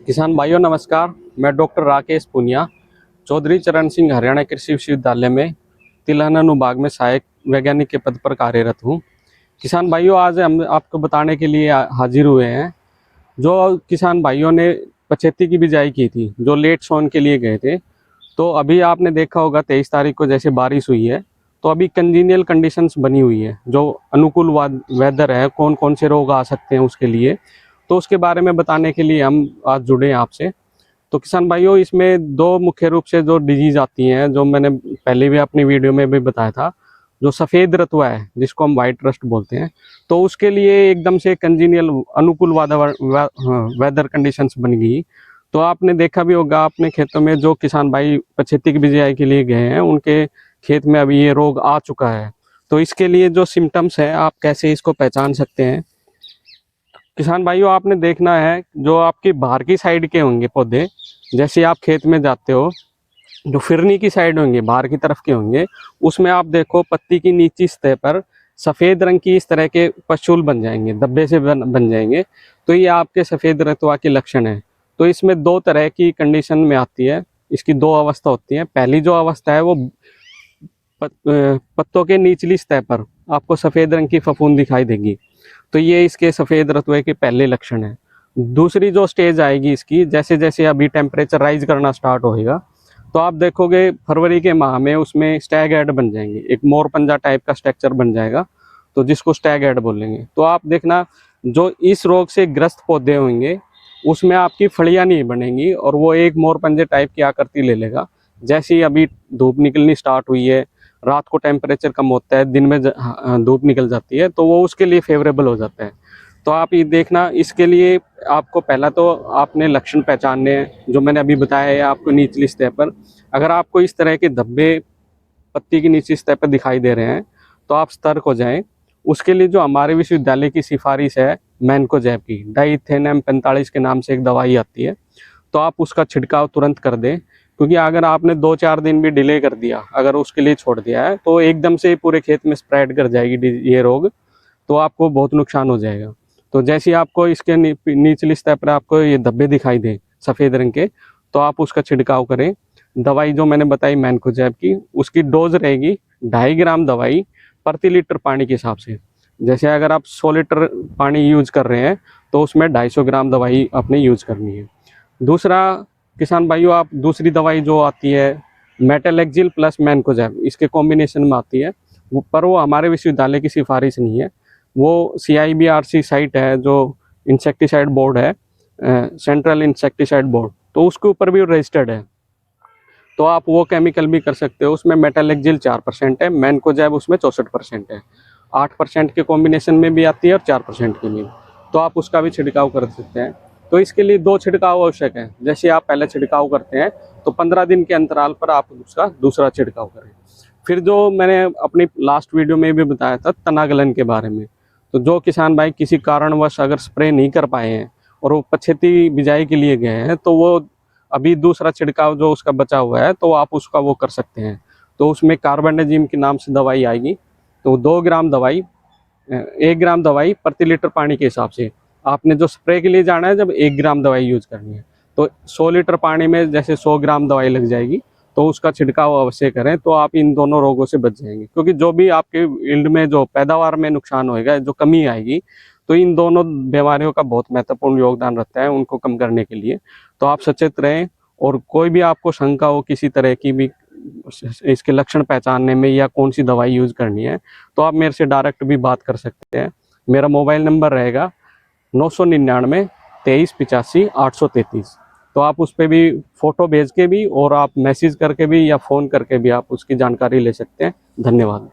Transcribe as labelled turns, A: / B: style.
A: किसान भाइयों नमस्कार। मैं डॉक्टर राकेश पुनिया चौधरी चरण सिंह हरियाणा कृषि विश्वविद्यालय में तिलहन अनुभाग में सहायक वैज्ञानिक के पद पर कार्यरत हूँ। किसान भाइयों, आज हम आपको बताने के लिए हाजिर हुए हैं। जो किसान भाइयों ने पछेती की बिजाई की थी, जो लेट सोन के लिए गए थे, तो अभी आपने देखा होगा 23 तारीख को जैसे बारिश हुई है, तो अभी कंजीनियल कंडीशंस बनी हुई है, जो अनुकूल वेदर है, कौन कौन से रोग आ सकते हैं उसके लिए, तो उसके बारे में बताने के लिए हम आज जुड़े हैं आपसे। तो किसान भाइयों, इसमें दो मुख्य रूप से जो डिजीज आती हैं, जो मैंने पहले भी अपनी वीडियो में भी बताया था, जो सफ़ेद रतुआ है जिसको हम वाइट रस्ट बोलते हैं, तो उसके लिए एकदम से कंजीनियल अनुकूल वेदर कंडीशंस बन गई। तो आपने देखा भी होगा अपने खेतों में, जो किसान भाई पछेती की बिजाई के लिए गए हैं उनके खेत में अभी ये रोग आ चुका है। तो इसके लिए जो सिम्टम्स है, आप कैसे इसको पहचान सकते हैं। किसान भाइयों, आपने देखना है जो आपकी बाहर की साइड के होंगे पौधे, जैसे आप खेत में जाते हो, जो फिरनी की साइड होंगे, बाहर की तरफ के होंगे, उसमें आप देखो पत्ती की नीची सतह पर सफ़ेद रंग की इस तरह के पशुल बन जाएंगे, धब्बे से बन जाएंगे। तो ये आपके सफ़ेद रतुआ के लक्षण है। तो इसमें दो तरह की कंडीशन में आती है, इसकी दो अवस्था होती है। पहली जो अवस्था है वो पत्तों के निचली सतह पर आपको सफ़ेद रंग की फफूंद दिखाई देगी, तो ये इसके सफ़ेद रतुए के पहले लक्षण हैं। दूसरी जो स्टेज आएगी इसकी, जैसे जैसे अभी टेम्परेचर राइज करना स्टार्ट होएगा, तो आप देखोगे फरवरी के माह में उसमें स्टैग हेड बन जाएंगे, एक मोर पंजा टाइप का स्ट्रक्चर बन जाएगा, तो जिसको स्टैग हेड बोलेंगे। तो आप देखना, जो इस रोग से ग्रस्त पौधे होंगे उसमें आपकी फलियां नहीं बनेंगी और वो एक मोर पंजे टाइप की आकृति ले लेगा। जैसे ही अभी धूप निकलनी स्टार्ट हुई है, रात को टेम्परेचर कम होता है, दिन में धूप निकल जाती है, तो वो उसके लिए फेवरेबल हो जाता है। तो आप ये देखना, इसके लिए आपको पहला तो आपने लक्षण पहचानने हैं, जो मैंने अभी बताया है आपको निचली सतह पर। अगर आपको इस तरह के धब्बे पत्ती की निचली सतह पर दिखाई दे रहे हैं, तो आप सतर्क हो जाएं। उसके लिए जो हमारे विश्वविद्यालय की सिफारिश है, मैनकोजेब की डाइथेनम 45 के नाम से एक दवाई आती है, तो आप उसका छिड़काव तुरंत कर दें। क्योंकि अगर आपने 2-4 दिन भी डिले कर दिया, अगर उसके लिए छोड़ दिया है, तो एकदम से पूरे खेत में स्प्रेड कर जाएगी ये रोग, तो आपको बहुत नुकसान हो जाएगा। तो जैसे ही आपको इसके निचली सतह पर आपको ये धब्बे दिखाई दें सफ़ेद रंग के, तो आप उसका छिड़काव करें। दवाई जो मैंने बताई मैनकोजेब की, उसकी डोज रहेगी 2.5 ग्राम दवाई प्रति लीटर पानी के हिसाब से। जैसे अगर आप 100 लीटर पानी यूज कर रहे हैं, तो उसमें 250 ग्राम दवाई आपने यूज करनी है। दूसरा किसान भाइयों, आप दूसरी दवाई जो आती है मेटालेक्जिल प्लस मैनकोजेब, इसके कॉम्बिनेशन में आती है, पर वो हमारे विश्वविद्यालय की सिफारिश नहीं है। वो CIBRC साइट है, जो इंसेक्टिसाइड बोर्ड है, सेंट्रल इंसेक्टिसाइड बोर्ड, तो उसके ऊपर भी रजिस्टर्ड है। तो आप वो केमिकल भी कर सकते हो। उसमें मेटालेक्जिल 4% है, मैनकोजेब उसमें 64% है। 8% के कॉम्बिनेशन में भी आती है और 4% की भी, तो आप उसका भी छिड़काव कर सकते हैं। तो इसके लिए 2 छिड़काव आवश्यक है। जैसे आप पहले छिड़काव करते हैं, तो 15 दिन के अंतराल पर आप उसका दूसरा छिड़काव करें। फिर जो मैंने अपनी लास्ट वीडियो में भी बताया था तनागलन के बारे में, तो जो किसान भाई किसी कारणवश अगर स्प्रे नहीं कर पाए हैं और वो पछेती बिजाई के लिए गए हैं, तो वो अभी दूसरा छिड़काव जो उसका बचा हुआ है, तो आप उसका वो कर सकते हैं। तो उसमें कार्बेंडाजिम के नाम से दवाई आएगी, तो 2 ग्राम दवाई 1 ग्राम दवाई प्रति लीटर पानी के हिसाब से। आपने जो स्प्रे के लिए जाना है, जब 1 ग्राम दवाई यूज करनी है, तो 100 लीटर पानी में जैसे 100 ग्राम दवाई लग जाएगी, तो उसका छिड़काव अवश्य करें, तो आप इन दोनों रोगों से बच जाएंगे। क्योंकि जो भी आपके यील्ड में जो पैदावार में नुकसान होएगा, जो कमी आएगी, तो इन दोनों बीमारियों का बहुत महत्वपूर्ण योगदान रहता है उनको कम करने के लिए। तो आप सचेत रहें, और कोई भी आपको शंका हो किसी तरह की भी इसके लक्षण पहचानने में या कौन सी दवाई यूज करनी है, तो आप मेरे से डायरेक्ट भी बात कर सकते हैं। मेरा मोबाइल नंबर रहेगा 999 23 85 833। तो आप उस पर भी फ़ोटो भेज के भी, और आप मैसेज करके भी या फ़ोन करके भी आप उसकी जानकारी ले सकते हैं। धन्यवाद।